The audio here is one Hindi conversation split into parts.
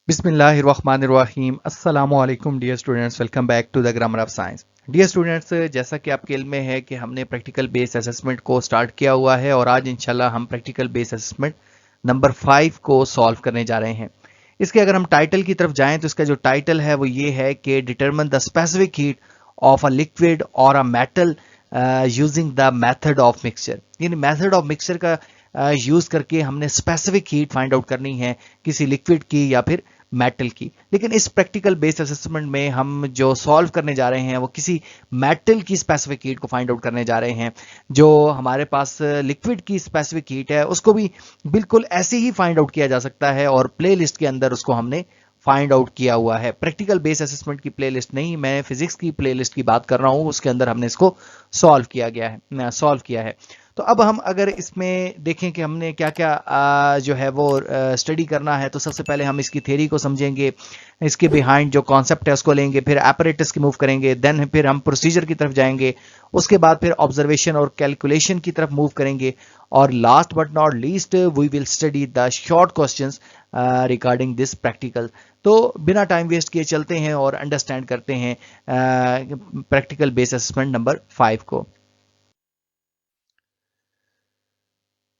बिस्मिल्लाहिर्रहमानिर्रहीम अस्सलामुअलैकुम dear students, welcome back to the grammar of science. Dear students, जैसा कि आपके इल्म में है कि हमने प्रैक्टिकल बेस्ड असेसमेंट को स्टार्ट किया हुआ है और आज इंशाल्लाह हम प्रैक्टिकल बेस्ड असेसमेंट नंबर 5 को सॉल्व करने जा रहे हैं। इसके अगर हम टाइटल की तरफ जाएं तो इसका जो टाइटल है वो ये है कि determine the specific heat of a liquid और a metal using the method of mixture. यानी मेथड ऑफ मिक्सचर का यूज करके हमने स्पेसिफिक हीट फाइंड आउट करनी है किसी लिक्विड की या फिर मेटल की। लेकिन इस प्रैक्टिकल बेस्ड असेसमेंट में हम जो सॉल्व करने जा रहे हैं वो किसी मेटल की स्पेसिफिक हीट को फाइंड आउट करने जा रहे हैं। जो हमारे पास लिक्विड की स्पेसिफिक हीट है उसको भी बिल्कुल ऐसे ही फाइंड आउट किया जा सकता है और प्ले लिस्ट के अंदर उसको हमने फाइंड आउट किया हुआ है। प्रैक्टिकल बेस असेसमेंट की प्लेलिस्ट नहीं, मैं फिजिक्स की प्लेलिस्ट की बात कर रहा हूं, उसके अंदर हमने इसको सॉल्व किया है। तो अब हम अगर इसमें देखें कि हमने क्या क्या जो है वो स्टडी करना है, तो सबसे पहले हम इसकी थ्योरी को समझेंगे, इसके बिहाइंड जो कॉन्सेप्ट है उसको लेंगे, फिर एपरेटस की मूव करेंगे, देन फिर हम प्रोसीजर की तरफ जाएंगे, उसके बाद फिर ऑब्जर्वेशन और कैलकुलेशन की तरफ मूव करेंगे और last but not least we will study the short questions regarding this practical. तो बिना टाइम वेस्ट किए चलते हैं और अंडरस्टैंड करते हैं प्रैक्टिकल बेस असेसमेंट नंबर 5 को।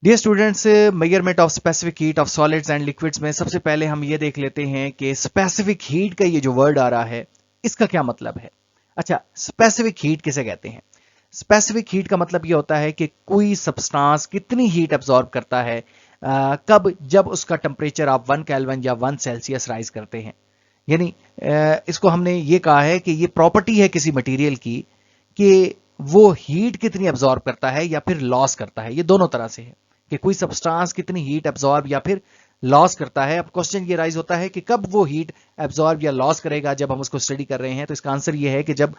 Dear students, measurement of specific heat of solids and liquids में सबसे पहले हम ये देख लेते हैं कि स्पेसिफिक हीट का ये जो वर्ड आ रहा है इसका क्या मतलब है। अच्छा, स्पेसिफिक हीट किसे कहते हैं? स्पेसिफिक हीट का मतलब ये होता है कि कोई सब्सटेंस कितनी हीट एब्जॉर्ब करता है कब, जब उसका टेम्परेचर आप 1 केल्विन या 1 सेल्सियस राइज करते हैं। यानी इसको हमने ये कहा है कि ये प्रॉपर्टी है किसी मटेरियल की कि वो हीट कितनी एब्जॉर्ब करता है या फिर लॉस करता है। ये दोनों तरह से है कि कोई सब्सटेंस कितनी हीट एब्जॉर्ब या फिर लॉस करता है। अब क्वेश्चन ये राइज होता है कि कब वो हीट एब्जॉर्ब या लॉस करेगा। जब हम उसको स्टडी कर रहे हैं तो इसका आंसर ये है कि जब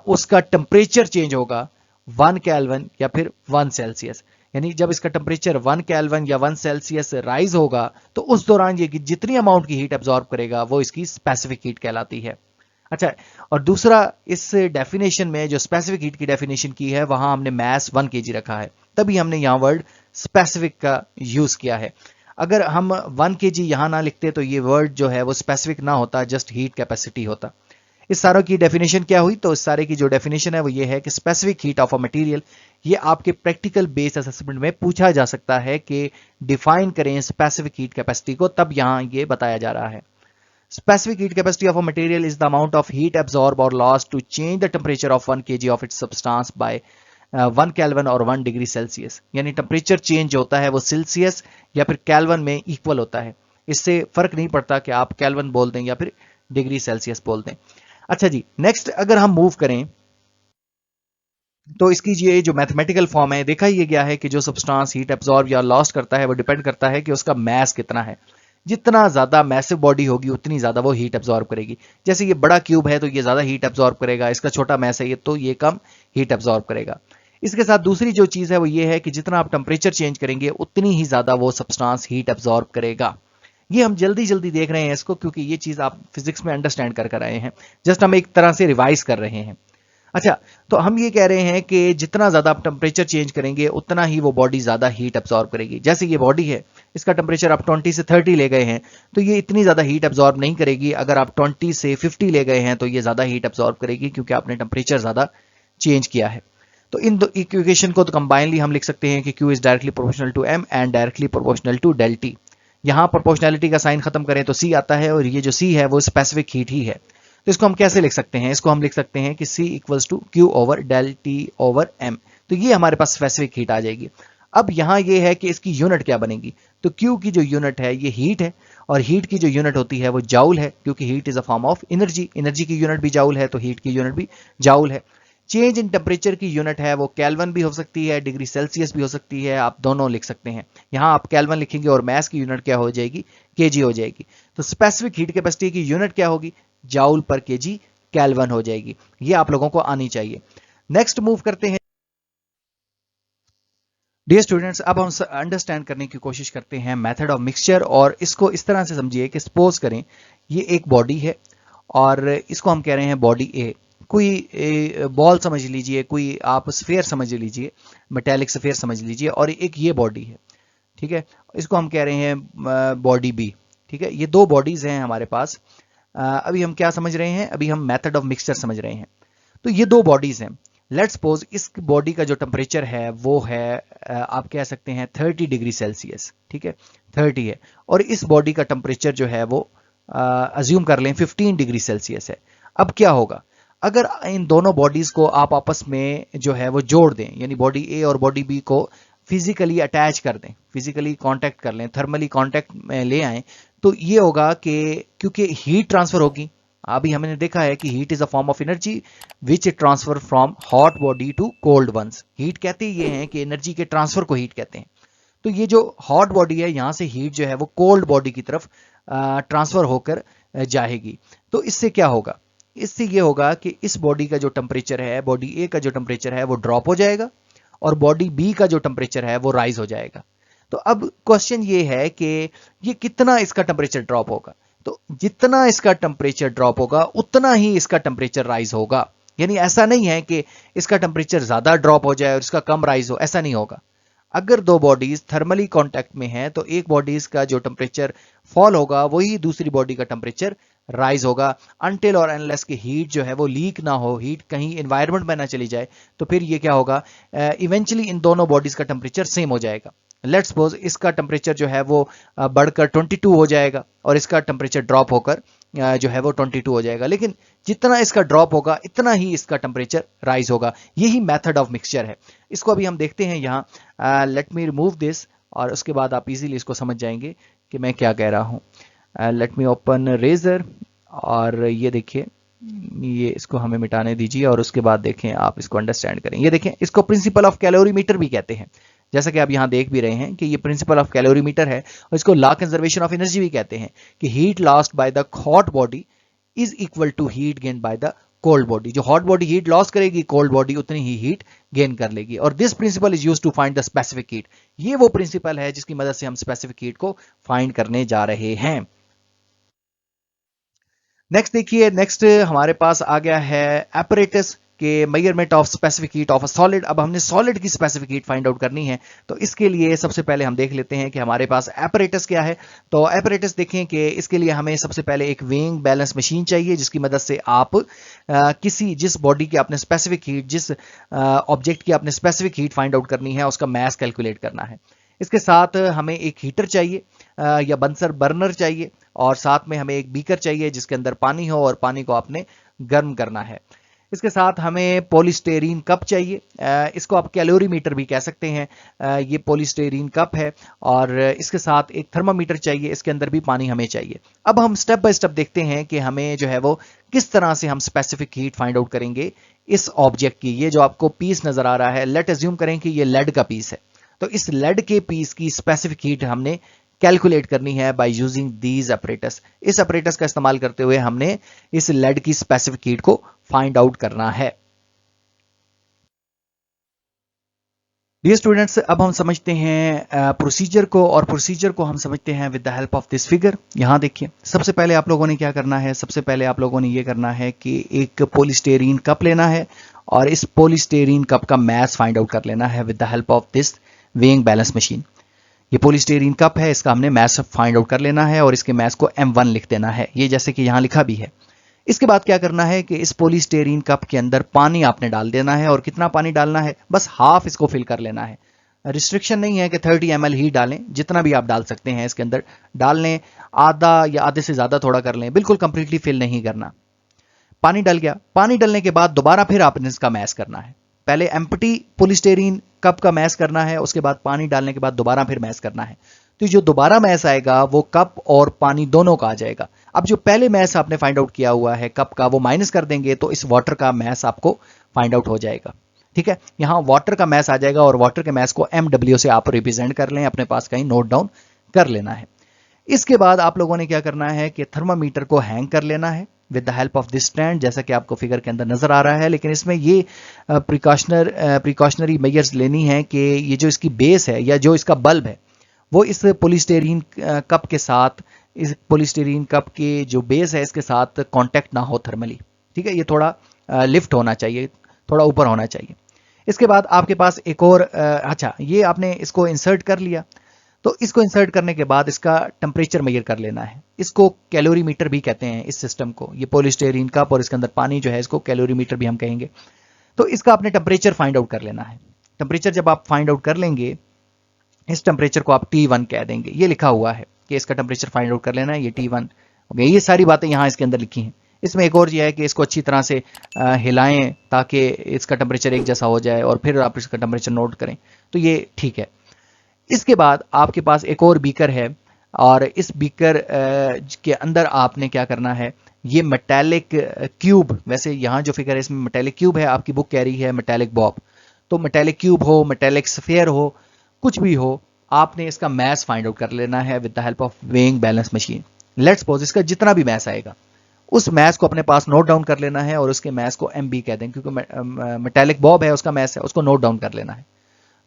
उसका टेम्परेचर चेंज होगा 1 केल्विन या फिर 1 सेल्सियस। यानी जब इसका टेम्परेचर 1 केल्विन या 1 सेल्सियस राइज होगा तो उस दौरान ये जितनी अमाउंट की हीट एब्जॉर्ब करेगा वो इसकी स्पेसिफिक हीट कहलाती है। अच्छा, और दूसरा, इस डेफिनेशन में जो स्पेसिफिक हीट की डेफिनेशन की है वहां हमने मास 1 kg रखा है, तभी हमने यहां वर्ड स्पेसिफिक का यूज किया है। अगर हम 1 kg यहां ना लिखते तो ये वर्ड जो है वो स्पेसिफिक ना होता, जस्ट हीट कैपेसिटी होता। इस सारों की डेफिनेशन क्या हुई? तो इस सारे की जो डेफिनेशन है वो ये है कि specific heat of a material, ये आपके प्रैक्टिकल बेस असेसमेंट में पूछा जा सकता है कि डिफाइन करें स्पेसिफिक हीट कैपेसिटी को, तब यहां ये बताया जा रहा है। Specific heat capacity of a material is the amount of heat absorbed or lost to change the temperature of 1 kg of its substance by 1 kelvin और 1 डिग्री सेल्सियस। यानी टेम्परेचर चेंज होता है वो सेल्सियस या फिर केल्विन में इक्वल होता है। इससे फर्क नहीं पड़ता कि आप केल्विन बोल दें या फिर डिग्री सेल्सियस बोल दें। अच्छा जी, नेक्स्ट अगर हम मूव करें तो इसकी ये जो मैथमेटिकल फॉर्म है, देखा ही गया है कि जो सब्सटेंस हीट एब्जॉर्ब या लॉस्ट करता है वो डिपेंड करता है कि उसका मास कितना है। जितना ज्यादा मैसिव बॉडी होगी उतनी ज्यादा वो हीट एब्जॉर्ब करेगी। जैसे ये बड़ा क्यूब है तो ये ज्यादा हीट एब्जॉर्ब करेगा, इसका छोटा मैस है ये तो ये कम हीट एब्जॉर्ब करेगा। इसके साथ दूसरी जो चीज है वो ये है कि जितना आप टेम्परेचर चेंज करेंगे उतनी ही ज्यादा वो सब्सटेंस हीट एब्जॉर्ब करेगा। ये हम जल्दी जल्दी देख रहे हैं इसको क्योंकि ये चीज आप फिजिक्स में अंडरस्टैंड कर कर आए हैं, जस्ट हम एक तरह से रिवाइज कर रहे हैं। अच्छा, तो हम ये कह रहे हैं कि जितना ज्यादा आप टेम्परेचर चेंज करेंगे उतना ही वो बॉडी ज्यादा हीट एब्जॉर्ब करेगी। जैसे ये बॉडी है, इसका टेम्परेचर आप 20 से 30 ले गए हैं तो ये इतनी ज्यादा हीट एब्जॉर्ब नहीं करेगी। अगर आप 20 से 50 ले गए हैं तो ये ज्यादा हीट एब्जॉर्ब करेगी क्योंकि आपने टेम्परेचर ज्यादा चेंज किया है। तो इन दो इक्वेशन को तो कंबाइनली हम लिख सकते हैं कि Q is directly proportional to M and directly proportional to del T। यहां प्रोपोर्शनलिटी का साइन खत्म करें तो C आता है और ये जो C है वो स्पेसिफिक हीट ही है। तो इसको हम कैसे लिख सकते हैं? इसको हम लिख सकते हैं कि C equals to Q over del T over M। तो ये हमारे पास स्पेसिफिक हीट आ जाएगी। अब यहां ये है कि इसकी यूनिट क्या बनेगी। तो Q की जो यूनिट है ये हीट है और हीट की जो यूनिट होती है वो जाउल है, क्योंकि heat is a form of energy. Energy की यूनिट भी जाउल है तो हीट की यूनिट भी जाउल है। चेंज इन टेम्परेचर की यूनिट है वो केल्विन भी हो सकती है, डिग्री सेल्सियस भी हो सकती है, आप दोनों लिख सकते हैं। यहां आप केल्विन लिखेंगे और मास की यूनिट क्या हो जाएगी? केजी हो जाएगी। तो स्पेसिफिक हीट कैपेसिटी की यूनिट क्या होगी? जाउल पर केजी केल्विन हो जाएगी। ये आप लोगों को आनी चाहिए। नेक्स्ट मूव करते हैं। डियर स्टूडेंट्स, अब हम अंडरस्टैंड करने की कोशिश करते हैं मेथड ऑफ मिक्सचर, और इसको इस तरह से समझिए कि सपोज करें ये एक बॉडी है और इसको हम कह रहे हैं बॉडी ए। कोई बॉल समझ लीजिए, कोई आप स्फेयर समझ लीजिए, मेटेलिक स्फेयर समझ लीजिए, और एक ये बॉडी है, ठीक है। इसको हम कह रहे हैं बॉडी बी। ठीक है, ये दो बॉडीज हैं हमारे पास। अभी हम क्या समझ रहे हैं, अभी हम मेथड ऑफ मिक्सचर समझ रहे हैं। तो ये दो बॉडीज हैं। लेट्स सपोज इस बॉडी का जो टेम्परेचर है वो है आप कह सकते हैं 30 डिग्री सेल्सियस, ठीक है, 30 है, और इस बॉडी का टेम्परेचर जो है वो अज्यूम कर लें 15 डिग्री सेल्सियस है। अब क्या होगा, अगर इन दोनों बॉडीज को आप आपस में जो है वो जोड़ दें, यानी बॉडी ए और बॉडी बी को फिजिकली अटैच कर दें, फिजिकली कांटेक्ट कर लें, थर्मली कांटेक्ट में ले आएं, तो ये होगा कि क्योंकि हीट ट्रांसफर होगी, अभी हमने देखा है कि heat is a form of energy which transfer from hot body to cold ones. Heat कहते ही ये हैं कि एनर्जी के ट्रांसफर को हीट कहते हैं। तो ये जो हॉट बॉडी है यहां से हीट जो है वो कोल्ड बॉडी की तरफ ट्रांसफर होकर जाएगी। तो इससे क्या होगा, इससे ये होगा कि इस बॉडी का जो टेम्परेचर है, बॉडी ए का जो टेम्परेचर है वो ड्रॉप हो जाएगा और बॉडी बी का जो टेम्परेचर है वो राइज हो जाएगा। तो अब क्वेश्चन ये है कि ये कितना इसका टेम्परेचर ड्रॉप होगा। तो जितना इसका टेम्परेचर ड्रॉप होगा उतना ही इसका टेम्परेचर राइज होगा। यानी ऐसा नहीं है कि इसका टेम्परेचर ज्यादा ड्रॉप हो जाए और इसका कम राइज हो, ऐसा नहीं होगा। अगर दो बॉडीज थर्मली कांटेक्ट में हैं तो एक बॉडीज का जो टेम्परेचर फॉल होगा वही दूसरी बॉडी का टेम्परेचर राइज होगा, अनटिल और अनलेस की हीट जो है वो लीक ना हो, हीट कहीं एनवायरनमेंट में ना चली जाए। तो फिर ये क्या होगा, इवेंचुअली इन दोनों बॉडीज का टेम्परेचर सेम हो जाएगा। लेट्स सपोज इसका टेम्परेचर जो है वो बढ़कर 22 हो जाएगा और इसका टेम्परेचर ड्रॉप होकर जो है वो 22 हो जाएगा, लेकिन जितना इसका ड्रॉप होगा इतना ही इसका टेम्परेचर राइज होगा। यही मेथड ऑफ मिक्सचर है। इसको अभी हम देखते हैं यहाँ, लेट मी रिमूव दिस, और उसके बाद आप इजीली इसको समझ जाएंगे कि मैं क्या कह रहा हूँ। लेट मी ओपन रेजर, और ये देखिए, ये इसको हमें मिटाने दीजिए और उसके बाद देखें आप इसको अंडरस्टैंड करें। ये देखें, इसको प्रिंसिपल ऑफ कैलोरीमीटर भी कहते हैं, जैसा कि आप यहां देख भी रहे हैं कि ये प्रिंसिपल ऑफ कैलोरीमीटर है, और इसको लॉ कंजर्वेशन ऑफ एनर्जी भी कहते हैं कि heat lost by the hot body is equal to heat gain by the cold body. जो हॉट बॉडी हीट लॉस करेगी, कोल्ड बॉडी उतनी ही हीट गेन कर लेगी। और this principle is used to find the specific heat. ये वो प्रिंसिपल है जिसकी मदद से हम स्पेसिफिक हीट को फाइंड करने जा रहे हैं। नेक्स्ट देखिए, नेक्स्ट हमारे पास आ गया है एपरेटस के measurement of specific heat of a solid. अब हमने सॉलिड की स्पेसिफिक हीट फाइंड आउट करनी है, तो इसके लिए सबसे पहले हम देख लेते हैं कि हमारे पास एपरेटस क्या है। तो एपरेटस देखें कि इसके लिए हमें सबसे पहले एक वेइंग बैलेंस मशीन चाहिए, जिसकी मदद से आप जिस बॉडी की आपने स्पेसिफिक हीट, जिस ऑब्जेक्ट की आपने स्पेसिफिक हीट फाइंड आउट करनी है, उसका मास कैलकुलेट करना है। इसके साथ हमें एक हीटर चाहिए या बंसर बर्नर चाहिए, और साथ में हमें एक बीकर चाहिए जिसके अंदर पानी हो और पानी को आपने गर्म करना है। इसके साथ हमें पॉलीस्टेरीन कप चाहिए, इसको आप कैलोरीमीटर भी कह सकते हैं। ये पॉलीस्टेरीन कप है, और इसके साथ एक थर्मामीटर चाहिए, इसके अंदर भी पानी हमें चाहिए। अब हम स्टेप बाय स्टेप देखते हैं कि हमें जो है वो किस तरह से हम स्पेसिफिक हीट फाइंड आउट करेंगे इस ऑब्जेक्ट की। ये जो आपको पीस नजर आ रहा है, लेट अज्यूम करें कि ये लेड का पीस है, तो इस लेड के पीस की स्पेसिफिक हीट हमने कैलकुलेट करनी है बाय यूजिंग दीज अपरेटस। इस अपरेटस का इस्तेमाल करते हुए हमने इस लेड की स्पेसिफिक हीट को फाइंड आउट करना है। डियर स्टूडेंट्स, अब हम समझते हैं प्रोसीजर को, और प्रोसीजर को हम समझते हैं with the help of this figure. यहां देखिए, सबसे पहले आप लोगों ने क्या करना है, सबसे पहले आप लोगों ने ये करना है कि एक पॉलीस्टेरीन कप लेना है और इस पॉलीस्टेरीन कप का मास फाइंड आउट कर लेना है with the help of this weighing balance machine. ये पॉलीस्टेरीन कप है, इसका हमने मास फाइंड आउट कर लेना है और इसके मास को m1 लिख देना है, ये जैसे कि यहां लिखा भी है। इसके बाद क्या करना है कि इस पॉलीस्टेरीन कप के अंदर पानी आपने डाल देना है, और कितना पानी डालना है, बस हाफ इसको फिल कर लेना है। रिस्ट्रिक्शन नहीं है कि 30 ml ही डालें, जितना भी आप डाल सकते हैं इसके अंदर डाल लें, आधा या आधे से ज्यादा थोड़ा कर लें, बिल्कुल कंप्लीटली फिल नहीं करना। पानी डल गया, पानी डलने के बाद दोबारा फिर आपने इसका मैश करना है। पहले एम्प्टी पॉलीस्टेरीन कप का मैश करना है, उसके बाद पानी डालने के बाद दोबारा फिर मैश करना है। तो जो दोबारा मैश आएगा वो कप और पानी दोनों का आ जाएगा। अब जो पहले मैश आपने फाइंड आउट किया हुआ है कप का, वो माइनस कर देंगे तो इस वाटर का मैश आपको फाइंड आउट हो जाएगा। ठीक है, यहां वाटर का मैश आ जाएगा और वाटर के मैश को MW से आप रिप्रेजेंट कर लें, अपने पास कहीं नोट डाउन कर लेना है। इसके बाद आप लोगों ने क्या करना है कि थर्मामीटर को हैंग कर लेना है with the help of this stand, जैसा कि आपको फिगर के अंदर नजर आ रहा है। लेकिन इसमें ये प्रिकॉशनरी मेजर्स लेनी है कि ये जो इसकी बेस है या जो इसका बल्ब है वो इस पॉलीस्टेरीन कप के साथ, इस पॉलीस्टेरीन कप के जो बेस है इसके साथ कांटेक्ट ना हो थर्मली। ठीक है, ये थोड़ा लिफ्ट होना चाहिए, थोड़ा ऊपर होना चाहिए। इसके बाद आपके पास एक और अच्छा, ये आपने इसको इंसर्ट कर लिया। तो इसको इंसर्ट करने के बाद इसका टेम्परेचर मेजर कर लेना है। इसको कैलोरीमीटर भी कहते हैं इस सिस्टम को। ये पॉलीस्टीरीन कप और इसके अंदर पानी जो है इसको कैलोरीमीटर भी हम कहेंगे। तो इसका आपने टेम्परेचर फाइंड आउट कर लेना है। टेम्परेचर जब आप फाइंड आउट कर लेंगे, इस टेम्परेचर को आप T1 कह देंगे। ये लिखा हुआ है कि इसका टेम्परेचर फाइंड आउट कर लेना है, ये T1 हो गया। ये सारी बातें यहाँ इसके अंदर लिखी हैं। इसमें एक और ये है कि इसको अच्छी तरह से हिलाएं ताकि इसका टेम्परेचर एक जैसा हो जाए और फिर आप इसका टेम्परेचर नोट करें। तो ये ठीक है। इसके बाद आपके पास एक और बीकर है और इस बीकर के अंदर आपने क्या करना है, ये मेटालिक क्यूब, वैसे यहाँ जो फिगर है इसमें मेटालिक क्यूब है, आपकी बुक कह रही है मेटालिक बॉब। तो मेटालिक क्यूब हो, मेटालिक स्फीयर हो, कुछ भी हो, आपने इसका मैस फाइंड आउट कर लेना है with the help of weighing balance machine. Let's suppose इसका जितना भी मैस आएगा उस मैस को अपने पास नोट डाउन कर लेना है और उसके मैस को MB कह दें, क्योंकि मेटालिक बॉब है उसका मैस है, उसको नोट डाउन कर लेना है।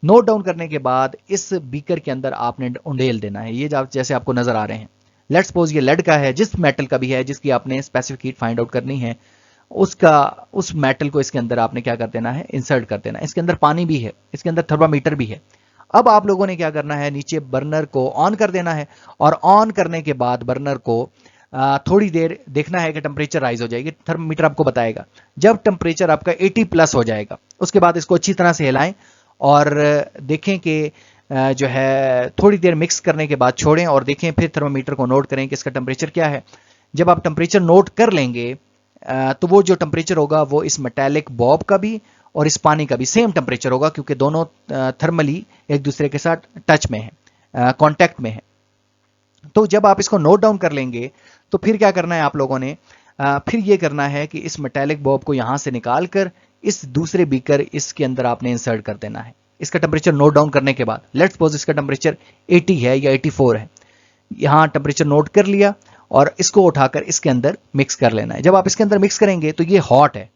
नोट डाउन करने के बाद इस बीकर के अंदर आपने उंडेल देना है, ये जैसे आपको नजर आ रहे हैं। लेट्स सपोज ये लेड का है, जिस मेटल का भी है जिसकी आपने स्पेसिफिक हीट फाइंड आउट करनी है, उस मेटल को इसके अंदर आपने क्या कर देना है, इंसर्ट कर देना है। इसके अंदर पानी भी है, इसके अंदर थर्मामीटर भी है। अब आप लोगों ने क्या करना है, नीचे बर्नर को ऑन कर देना है और ऑन करने के बाद बर्नर को थोड़ी देर देखना है कि टेम्परेचर राइज हो जाएगी। थर्मामीटर आपको बताएगा। जब टेम्परेचर आपका 80 प्लस हो जाएगा उसके बाद इसको अच्छी तरह से हिलाएं और देखें कि जो है थोड़ी देर मिक्स करने के बाद छोड़ें और देखें, फिर थर्मामीटर को नोट करें कि इसका टेम्परेचर क्या है। जब आप टेम्परेचर नोट कर लेंगे तो वो जो टेम्परेचर होगा वो इस मेटालिक बॉब का भी और इस पानी का भी सेम टेम्परेचर होगा, क्योंकि दोनों थर्मली एक दूसरे के साथ टच में है, कांटेक्ट में है। तो जब आप इसको नोट डाउन कर लेंगे तो फिर क्या करना है आप लोगों ने, फिर ये करना है कि इस मेटालिक बॉब को यहां से निकाल कर इस दूसरे बीकर इसके अंदर आपने इंसर्ट कर देना है। इसका टेम्परेचर नोट डाउन करने के बाद लेट्स सपोज इसका टेम्परेचर 80 है या 84 है, यहां टेम्परेचर नोट कर लिया और इसको उठाकर इसके अंदर मिक्स कर लेना है। जब आप इसके अंदर मिक्स करेंगे तो ये हॉट है,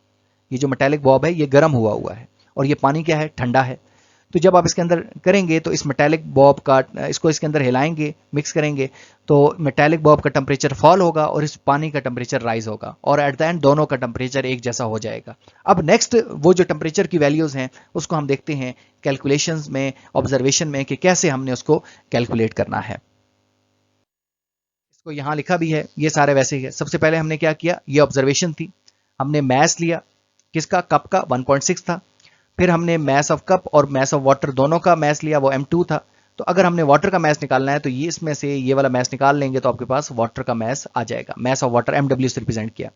ये जो मेटालिक बॉब है ये गर्म हुआ है और ये पानी क्या है, ठंडा है। तो जब आप इसके अंदर करेंगे तो इस मेटालिक बॉब का, इसको इसके अंदर हिलाएंगे, मिक्स करेंगे तो मेटालिक बॉब का टेम्परेचर फॉल होगा और इस पानी का टेम्परेचर राइज होगा और एट द एंड दोनों का टेम्परेचर एक जैसा हो जाएगा। अब नेक्स्ट वो जो टेम्परेचर की वैल्यूज हैं उसको हम देखते हैं कैलकुलेशंस में, ऑब्जर्वेशन में, कि कैसे हमने उसको कैलकुलेट करना है। इसको यहां लिखा भी है, ये सारे वैसे ही है। सबसे पहले हमने क्या किया, ये ऑब्जर्वेशन थी, हमने मैस लिया किसका, कप का 1.6 था। फिर हमने मैस ऑफ कप और मैस ऑफ वाटर दोनों का मैस लिया, वो M2 था। तो अगर हमने वाटर का मैस निकालना है तो ये इसमें से ये वाला मैस निकाल लेंगे तो आपके पास वाटर का मैस आ जाएगा। मैस ऑफ वाटर MW से रिप्रेजेंट किया।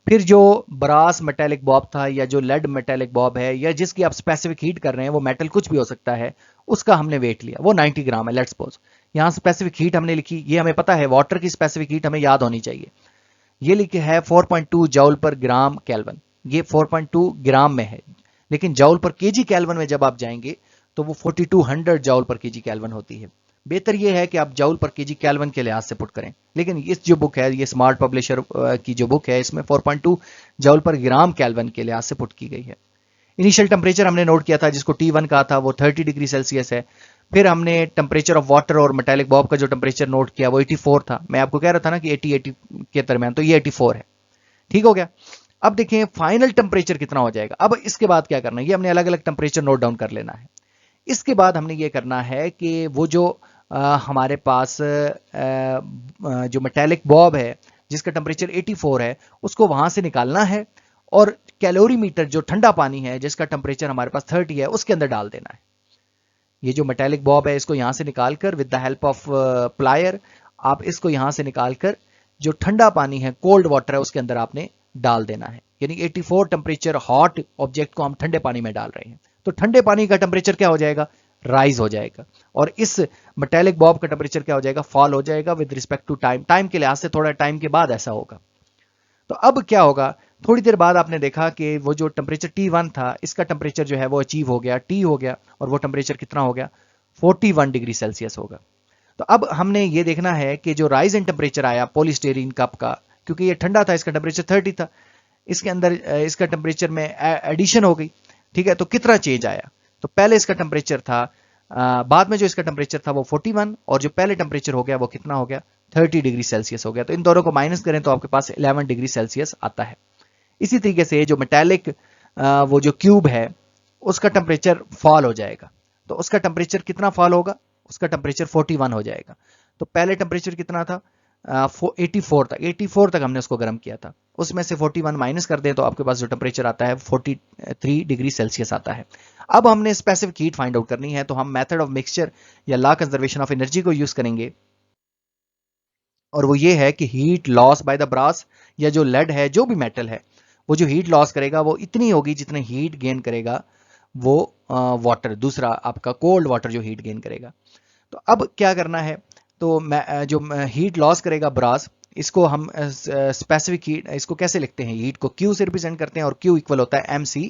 फिर जो ब्रास मेटालिक बॉब था या जो लेड मेटालिक बॉब है या जिसकी आप स्पेसिफिक हीट कर रहे हैं, वो मेटल कुछ भी हो सकता है, उसका हमने वेट लिया, वो 90 ग्राम है। लेट्स सपोज यहाँ स्पेसिफिक हीट हमने लिखी, ये हमें पता है वाटर की स्पेसिफिक हीट हमें याद होनी चाहिए। ये लिखे है 4.2 जॉल पर ग्राम केल्विन, ये 4.2 ग्राम में है, लेकिन जॉल पर केजी केल्विन में जब आप जाएंगे तो वो 4200 जॉल पर केजी केल्विन होती है। बेहतर ये है कि आप जॉल पर केजी केल्विन के लिहाज से पुट करें, लेकिन इस जो बुक है, ये स्मार्ट पब्लिशर की जो बुक है, इसमें 4.2 जॉल पर ग्राम केल्विन के लिहाज से पुट की गई है। इनिशियल टेम्परेचर हमने नोट किया था जिसको T1 कहा था, वो 30 डिग्री सेल्सियस है। फिर हमने टेम्परेचर ऑफ वाटर और मेटालिक बॉब का जो टेम्परेचर नोट किया वो 84 था। मैं आपको कह रहा था ना कि 80 के दरमियान, तो ये 84 है। ठीक हो गया। अब देखें फाइनल टेम्परेचर कितना हो जाएगा। अब इसके बाद क्या करना है, ये हमने अलग अलग टेम्परेचर नोट डाउन कर लेना है। इसके बाद हमने ये करना है कि वो जो हमारे पास जो मेटालिक बॉब है जिसका टेम्परेचर 84 है, उसको वहां से निकालना है और कैलोरीमीटर जो ठंडा पानी है जिसका टेम्परेचर हमारे पास 30 है उसके अंदर डाल देना है। ये जो मेटालिक बॉब है इसको यहां से निकालकर with the help of plier आप इसको यहां से निकालकर जो ठंडा पानी है, कोल्ड वाटर है, उसके अंदर आपने डाल देना है। यानी 84 टेम्परेचर हॉट ऑब्जेक्ट को हम ठंडे पानी में डाल रहे हैं, तो ठंडे पानी का टेम्परेचर क्या हो जाएगा, राइज हो जाएगा, और इस मेटालिक बॉब का टेम्परेचर क्या हो जाएगा, फॉल हो जाएगा with respect to time. Time के लिहाज से थोड़ा टाइम के बाद ऐसा होगा। तो अब क्या होगा, थोड़ी देर बाद आपने देखा कि वो जो टेम्परेचर T1 था, इसका टेम्परेचर जो है वो अचीव हो गया, T हो गया, और वो टेम्परेचर कितना हो गया, 41 डिग्री सेल्सियस होगा। तो अब हमने ये देखना है कि जो राइज इन टेम्परेचर आया पॉलीस्टीरीन कप का, क्योंकि ये ठंडा था, इसका टेम्परेचर 30 था, इसके अंदर इसका टेम्परेचर में एडिशन हो गई। ठीक है, तो कितना चेंज आया, तो पहले इसका टेम्परेचर था, बाद में जो इसका टेम्परेचर था वो 41, और जो पहले टेम्परेचर हो गया वो कितना हो गया, 30 डिग्री सेल्सियस हो गया। तो इन दोनों को माइनस करें तो आपके पास 11 डिग्री सेल्सियस आता है। इसी तरीके से जो मेटालिक वो जो क्यूब है उसका टेम्परेचर फॉल हो जाएगा, तो उसका टेम्परेचर कितना फॉल होगा, उसका टेम्परेचर 41 हो जाएगा। तो पहले टेम्परेचर कितना था, 84 तक, 84 तक हमने उसको गर्म किया था, उसमें से 41 माइनस कर दें तो आपके पास जो टेम्परेचर आता है 43 डिग्री सेल्सियस आता है। अब हमने स्पेसिफिक हीट फाइंड आउट करनी है, तो हम मेथड ऑफ मिक्सचर या लॉ कंजर्वेशन ऑफ एनर्जी को यूज करेंगे, और वो ये है कि heat loss by the brass, या जो लेड है, जो भी मेटल है, वो जो हीट लॉस करेगा वो इतनी होगी जितने हीट गेन करेगा वो वाटर, दूसरा आपका कोल्ड वाटर जो हीट गेन करेगा। तो अब क्या करना है, तो जो हीट लॉस करेगा ब्रास, इसको हम स्पेसिफिक हीट, इसको कैसे लिखते हैं, हीट को क्यू से रिप्रेजेंट करते हैं, और क्यू इक्वल होता है एम सी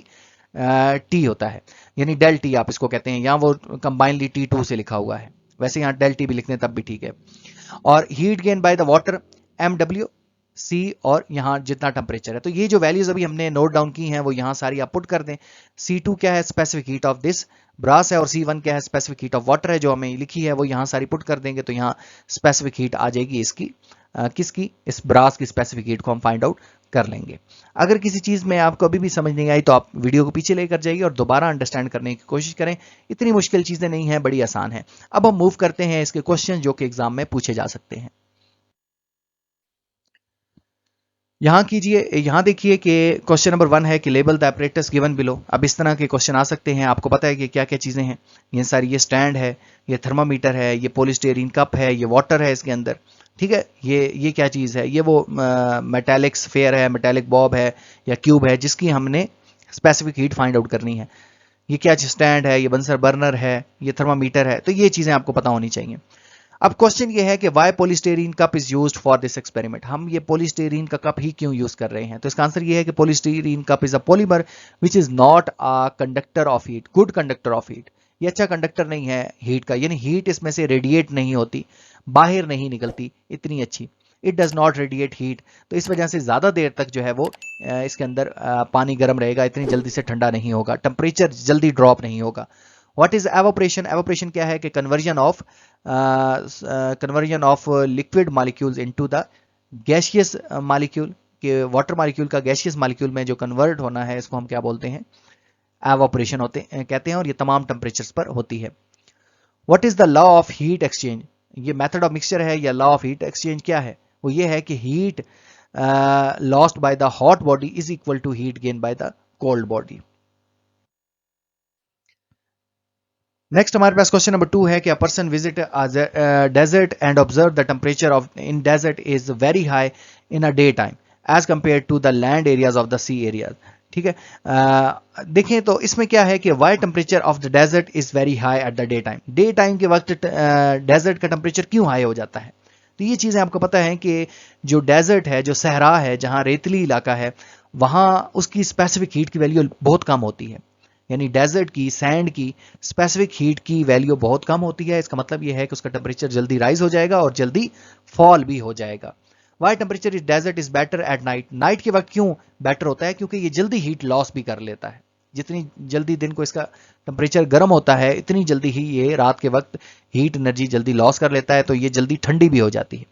टी होता है, यानी डेल टी आप इसको कहते हैं, यहाँ वो कंबाइनली T2 से लिखा हुआ है, वैसे यहाँ डेल टी भी लिखते हैं तब भी ठीक है। और heat gain by the water M W C, और यहाँ जितना टेम्परेचर है, तो ये जो वैल्यूज अभी हमने नोट डाउन की हैं वो यहाँ सारी आप पुट कर दें। C2 क्या है, specific heat of this brass है, और C1 क्या है, स्पेसिफिक हीट ऑफ वाटर है जो हमें लिखी है, वो यहाँ सारी पुट कर देंगे, तो यहाँ स्पेसिफिक हीट आ जाएगी इसकी, किसकी, इस ब्रास की स्पेसिफिक हीट को हम फाइंड आउट कर लेंगे। अगर किसी चीज में आपको अभी भी समझ नहीं आई तो आप वीडियो को पीछे लेकर जाइए और दोबारा अंडरस्टैंड करने की कोशिश करें, इतनी मुश्किल चीजें नहीं है, बड़ी आसान है। अब हम मूव करते हैं इसके क्वेश्चन जो कि एग्जाम में पूछे जा सकते हैं। यहाँ कीजिए, यहाँ देखिए कि क्वेश्चन नंबर 1 है कि label the apparatus given below. अब इस तरह के क्वेश्चन आ सकते हैं, आपको पता है कि क्या क्या चीज़ें हैं, ये सारी, ये स्टैंड है, ये थर्मामीटर है, ये पॉलीस्टीरीन कप है, ये वाटर है इसके अंदर, ठीक है, ये क्या चीज़ है, ये वो मेटालिक स्फेयर है, मेटालिक बॉब है या क्यूब है जिसकी हमने स्पेसिफिक हीट फाइंड आउट करनी है। ये क्या स्टैंड है, ये बंसर बर्नर है, ये थर्मामीटर है, तो ये चीज़ें आपको पता होनी चाहिए। अब क्वेश्चन ये है कि why polystyrene cup is used for this experiment, हम ये पॉलीस्टीरीन का कप ही क्यों यूज कर रहे हैं, तो इसका आंसर ये है कि polystyrene cup is a polymer which is not a conductor of heat, good conductor of heat, ये अच्छा कंडक्टर नहीं है हीट का, यानी हीट इसमें से रेडिएट नहीं होती, बाहर नहीं निकलती इतनी अच्छी, it does not radiate heat, तो इस वजह से ज्यादा देर तक जो है वो इसके अंदर पानी गर्म रहेगा, इतनी जल्दी से ठंडा नहीं होगा, टेम्परेचर जल्दी ड्रॉप नहीं होगा। व्हाट इज एवोपरेशन, एवोपरेशन क्या है कि conversion of liquid molecules into the gaseous molecule, के वाटर मॉलिक्यूल का गैसियस मॉलिक्यूल में जो कन्वर्ट होना है, इसको हम क्या बोलते हैं, एवोपरेशन होते कहते हैं, और ये तमाम टेम्परेचर्स पर होती है। What is the law of heat exchange, ये मेथड ऑफ मिक्सचर है या लॉ ऑफ हीट एक्सचेंज क्या है, वो ये है कि heat lost by the hot body is equal to heat gain by the cold body. Next हमारे पास क्वेश्चन नंबर 2 है कि a person visit desert and observe the temperature of in desert is very high in a day time as compare to the land areas of the sea areas, ठीक है। देखें तो इसमें क्या है कि why temperature of the desert is very high at the day time के वक्त डेजर्ट का टेम्परेचर क्यों हाई हो जाता है, तो ये चीज़ें आपको पता है कि जो डेजर्ट है, जो सहरा है, जहाँ रेतली इलाका है, वहाँ उसकी स्पेसिफिक हीट की वैल्यू बहुत कम होती है, यानी डेजर्ट की सैंड की स्पेसिफिक हीट की वैल्यू बहुत कम होती है। इसका मतलब यह है कि उसका टेम्परेचर जल्दी राइज हो जाएगा और जल्दी फॉल भी हो जाएगा। Why temperature is desert is better at night, night के वक्त क्यों बेटर होता है, क्योंकि ये जल्दी हीट लॉस भी कर लेता है, जितनी जल्दी दिन को इसका टेम्परेचर गर्म होता है इतनी जल्दी ही ये रात के वक्त हीट एनर्जी जल्दी लॉस कर लेता है, तो ये जल्दी ठंडी भी हो जाती है।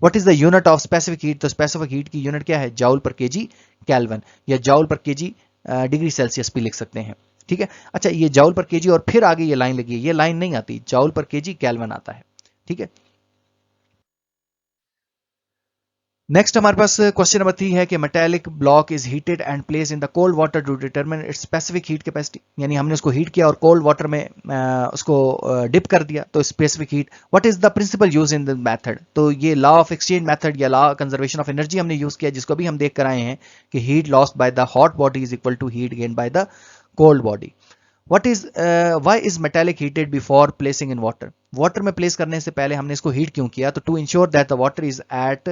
What is the unit of specific heat, तो स्पेसिफिक हीट की यूनिट क्या है, जाउल पर केजी केल्विन, या जाउल पर केजी डिग्री सेल्सियस भी लिख सकते हैं, ठीक है। अच्छा, ये जाउल पर केजी और फिर आगे ये लाइन लगी है, ये लाइन नहीं आती, जाउल पर केजी केल्विन आता है, ठीक है। नेक्स्ट हमारे पास क्वेश्चन नंबर 3 है कि metallic block is heated and place in the cold water to determine its specific heat capacity, यानी हमने उसको हीट किया और कोल्ड वाटर में उसको डिप कर दिया, तो specific heat. What is the principle use in the method, तो ये लॉ ऑफ एक्सचेंज मेथड या लॉ कंजर्वेशन ऑफ एनर्जी हमने यूज किया, जिसको भी हम देख कर आए हैं कि heat lost by the hot body is equal to heat gain by the cold body. What is why is metallic heated before placing in water? Water में प्लेस करने से पहले हमने इसको हीट क्यों किया, तो to ensure that the water is at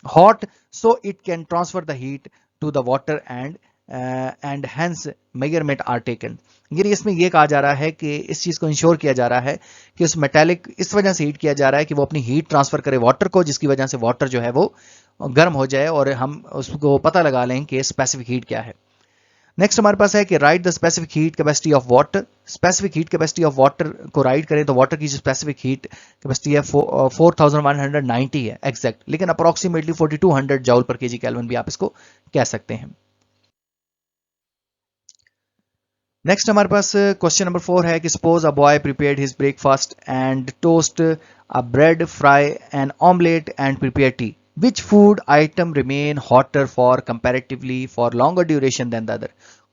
hot so it can transfer the heat to the water and hence measurement are taken, यानी इसमें यह कहा जा रहा है कि इस चीज को इंश्योर किया जा रहा है कि उस मेटालिक इस वजह से हीट किया जा रहा है कि वो अपनी हीट ट्रांसफर करे वाटर को, जिसकी वजह से वाटर जो है वो गर्म हो जाए और हम उसको पता लगा लें कि स्पेसिफिक हीट क्या है। नेक्स्ट हमारे पास है कि right the specific heat capacity of water, specific heat capacity of water को राइट करें तो वाटर की जो स्पेसिफिक हीट कैपेसिटी है 4190 है एग्जैक्ट, लेकिन अप्रोक्सीमेटली 4200 जाउल पर केजी केल्विन भी आप इसको कह सकते हैं। नेक्स्ट हमारे पास क्वेश्चन नंबर 4 है कि suppose a boy prepared his breakfast and toast a bread fry an omelette and prepare tea which food item remain hotter for comparatively for longer duration than the other.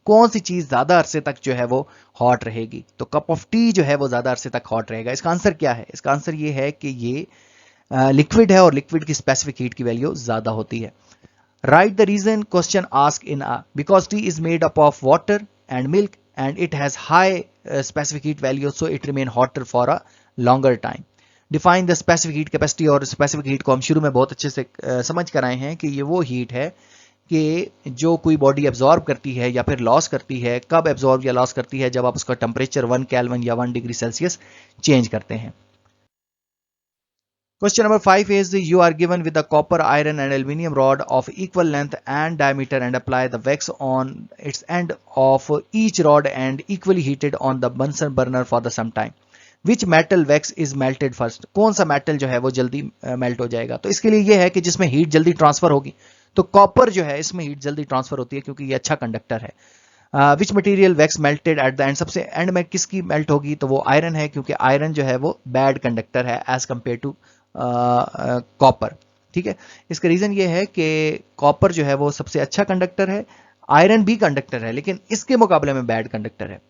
कौन सी चीज ज्यादा अरसे तक जो है वो हॉट रहेगी? तो कप ऑफ टी जो है वो ज्यादा अरसे तक हॉट रहेगा। इसका आंसर क्या है? इसका आंसर ये है कि ये लिक्विड है और लिक्विड की स्पेसिफिक हीट की वैल्यू ज्यादा होती है। Write the reason question ask in a because tea is made up of water and milk and it has high specific heat value so it remain hotter for a longer time. Define the specific heat capacity। और specific heat को हम शुरू में बहुत अच्छे से समझ कर आए हैं कि ये वो हीट है कि जो कोई बॉडी एब्जॉर्ब करती है या फिर लॉस करती है। कब एब्जॉर्ब या लॉस करती है? जब आप उसका टेम्परेचर 1 केल्विन या 1 डिग्री सेल्सियस चेंज करते हैं। Question number 5 is you are given with a copper, iron and aluminium rod of equal length and diameter and apply the wax on its end of each rod and equally heated on the Bunsen burner for the some time. Which metal wax is melted first? कौन सा मेटल जो है वो जल्दी मेल्ट हो जाएगा? तो इसके लिए ये है कि जिसमें हीट जल्दी ट्रांसफर होगी। तो कॉपर जो है इसमें हीट जल्दी ट्रांसफर होती है क्योंकि ये अच्छा कंडक्टर है। Which material wax melted at the end? सबसे एंड में किसकी मेल्ट होगी? तो वो आयरन है क्योंकि आयरन जो है वो बैड कंडक्टर है एज कंपेयर टू कॉपर। ठीक है, इसका रीजन ये है कि कॉपर जो है वो सबसे अच्छा कंडक्टर है, आयरन भी कंडक्टर है लेकिन इसके मुकाबले में बैड कंडक्टर है।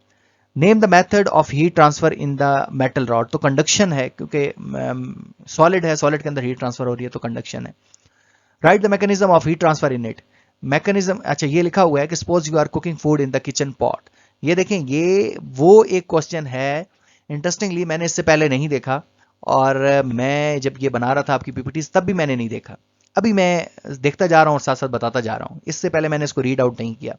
Name the method of heat transfer in the metal rod. तो कंडक्शन है क्योंकि सॉलिड है, सॉलिड के अंदर हीट ट्रांसफर हो रही है तो कंडक्शन है। Write the mechanism of heat transfer in it. Mechanism, अच्छा ये लिखा हुआ है कि suppose you are cooking food in the kitchen pot. ये देखें, ये वो एक क्वेश्चन है, इंटरेस्टिंगली मैंने इससे पहले नहीं देखा और मैं जब ये बना रहा था आपकी पीपीटीज तब भी मैंने नहीं देखा। अभी मैं देखता जा रहा हूँ और साथ साथ बताता जा रहा हूँ, इससे पहले मैंने इसको रीड आउट नहीं किया।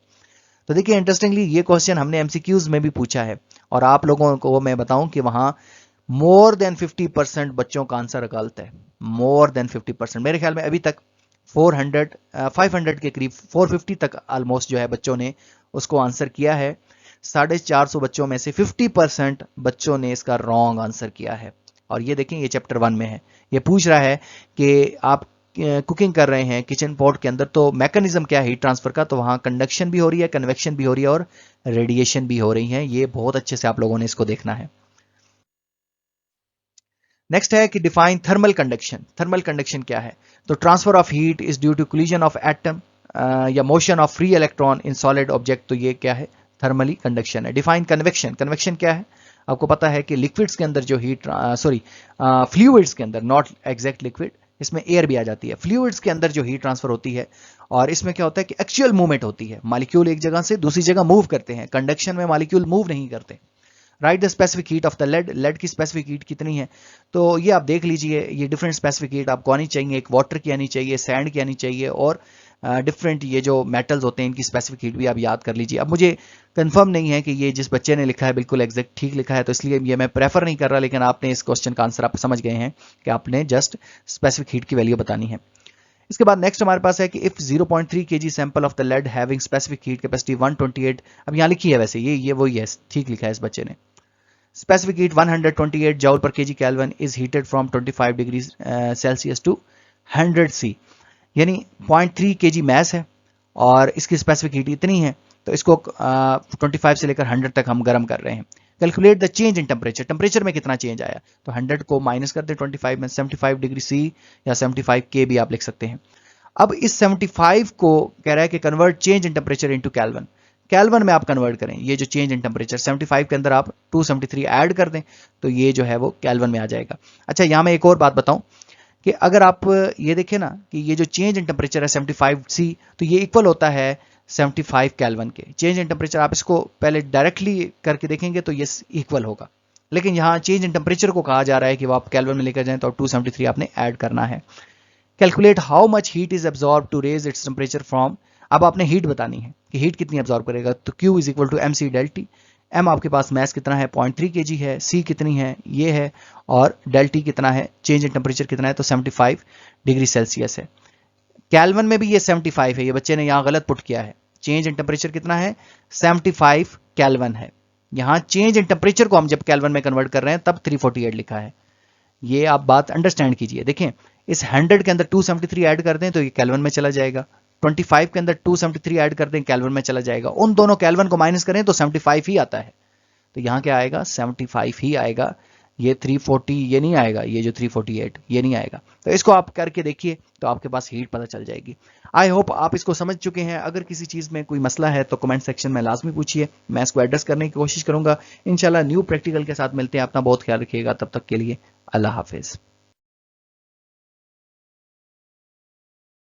तो देखिए इंटरेस्टिंगली ये क्वेश्चन हमने एमसीक्यूज में भी पूछा है और आप लोगों को मैं बताऊं कि वहां मोर देन 50% बच्चों का आंसर गलत है। मोर देन 50%, मेरे ख्याल में अभी तक 500 के करीब 450 तक ऑलमोस्ट जो है बच्चों ने उसको आंसर किया है। 450 बच्चों में से 50% बच्चों ने इसका रॉन्ग आंसर किया है। और ये देखें, ये चैप्टर 1 में है। ये पूछ रहा है कि आप कुकिंग कर रहे हैं किचन पॉट के अंदर, तो मैकेनिज्म क्या है हीट ट्रांसफर का? तो वहां कंडक्शन भी हो रही है, कन्वेक्शन भी हो रही है और रेडिएशन भी हो रही है। ये बहुत अच्छे से आप लोगों ने इसको देखना है। नेक्स्ट है कि define thermal conduction. Thermal conduction क्या है? तो transfer of heat is due to collision of atom या motion of free electron in solid object. तो ये क्या है? थर्मली कंडक्शन है। Define convection. कन्वेक्शन क्या है? आपको पता है कि लिक्विड्स के अंदर जो हीट फ्लूइड्स के अंदर, नॉट एग्जैक्ट लिक्विड, इसमें एयर भी आ जाती है। फ्लूइड्स के अंदर जो हीट ट्रांसफर होती है और इसमें क्या होता है कि एक्चुअल मूवमेंट होती है, मॉलिक्यूल एक जगह से दूसरी जगह मूव करते हैं। कंडक्शन में मॉलिक्यूल मूव नहीं करते। Write the specific heat of the lead. Lead की स्पेसिफिक हीट कितनी है? तो ये आप देख लीजिए, ये डिफरेंट स्पेसिफिक हीट आपको आनी चाहिए। एक वाटर की आनी चाहिए, सैंड की आनी चाहिए और डिफरेंट ये जो मेटल्स होते हैं इनकी स्पेसिफिक हीट भी आप याद कर लीजिए। अब मुझे कंफर्म नहीं है कि ये जिस बच्चे ने लिखा है बिल्कुल एग्जैक्ट ठीक लिखा है, तो इसलिए ये मैं प्रेफर नहीं कर रहा, लेकिन आपने इस क्वेश्चन का आंसर आप समझ गए हैं कि आपने जस्ट स्पेसिफिक हीट की वैल्यू बतानी है। इसके बाद नेक्स्ट हमारे पास है कि if 0.3 kg sample of the lead having specific heat capacity 128। अब यहाँ लिखी है, वैसे ये वही है, ठीक लिखा है इस बच्चे ने। Specific heat 128 joule per KG kelvin is heated from 25 degree Celsius to 100 C, यानी 0.3 kg मैस है और इसकी स्पेसिफिक हीट इतनी है, तो इसको 25 से लेकर 100 तक हम गर्म कर रहे हैं। Calculate the change in temperature. Temperature में कितना चेंज आया? तो 100 को माइनस कर दे 25 में, 75 डिग्री C या 75 K भी आप लिख सकते हैं। अब इस 75 को कह रहा है कि convert change in temperature into kelvin. Kelvin में आप कन्वर्ट करें, ये जो चेंज इन टेम्परेचर 75 के अंदर आप 273 ऐड कर दें तो ये जो है वो केल्विन में आ जाएगा। अच्छा, यहाँ मैं एक और बात बताऊं कि अगर आप ये देखें ना कि ये जो चेंज इन टेम्परेचर है 75 C, तो ये इक्वल होता है 75 केल्विन के। चेंज इन टेम्परेचर आप इसको पहले डायरेक्टली करके देखेंगे तो ये इक्वल होगा, लेकिन यहाँ चेंज इन टेम्परेचर को कहा जा रहा है कि वो आप केल्विन में लेकर जाएं तो 273 आपने ऐड करना है। Calculate how much heat is absorb to raise its temperature from. अब आपने हीट बतानी है कि हीट कितनी एब्जॉर्ब करेगा, तो Q is equal to MC del T। M आपके पास मैस कितना है? 0.3 kg है। C कितनी है? ये है। और डेल T कितना है? चेंज इन टेम्परेचर कितना है? तो 75 डिग्री सेल्सियस है। केल्विन में भी ये 75 है, ये बच्चे ने यहाँ गलत पुट किया है। चेंज इन टेम्परेचर कितना है? 75 केल्विन है। यहाँ चेंज इन टेम्परेचर को हम जब केल्विन में कन्वर्ट कर रहे हैं तब 348 लिखा है। ये आप बात अंडरस्टैंड कीजिए। देखें, इस 100 के अंदर 273 ऐड कर दें तो ये केल्विन में चला जाएगा, 25 के अंदर 273 ऐड कर दें, केल्विन में चला जाएगा। उन दोनों केल्विन को माइनस करें तो 75 ही आता है। तो यहाँ क्या आएगा, 75 ही आएगा। ये 340 ये नहीं आएगा, ये जो 348 ये नहीं आएगा। तो इसको आप करके देखिए तो आपके पास हीट पता चल जाएगी। आई होप आप इसको समझ चुके हैं। अगर किसी चीज़ में कोई मसला है तो कमेंट सेक्शन में लाजमी पूछिए, मैं इसको एड्रेस करने की कोशिश करूंगा। इंशाल्लाह न्यू प्रैक्टिकल के साथ मिलते हैं। अपना बहुत ख्याल रखिएगा, तब तक के लिए अल्लाह हाफिज़।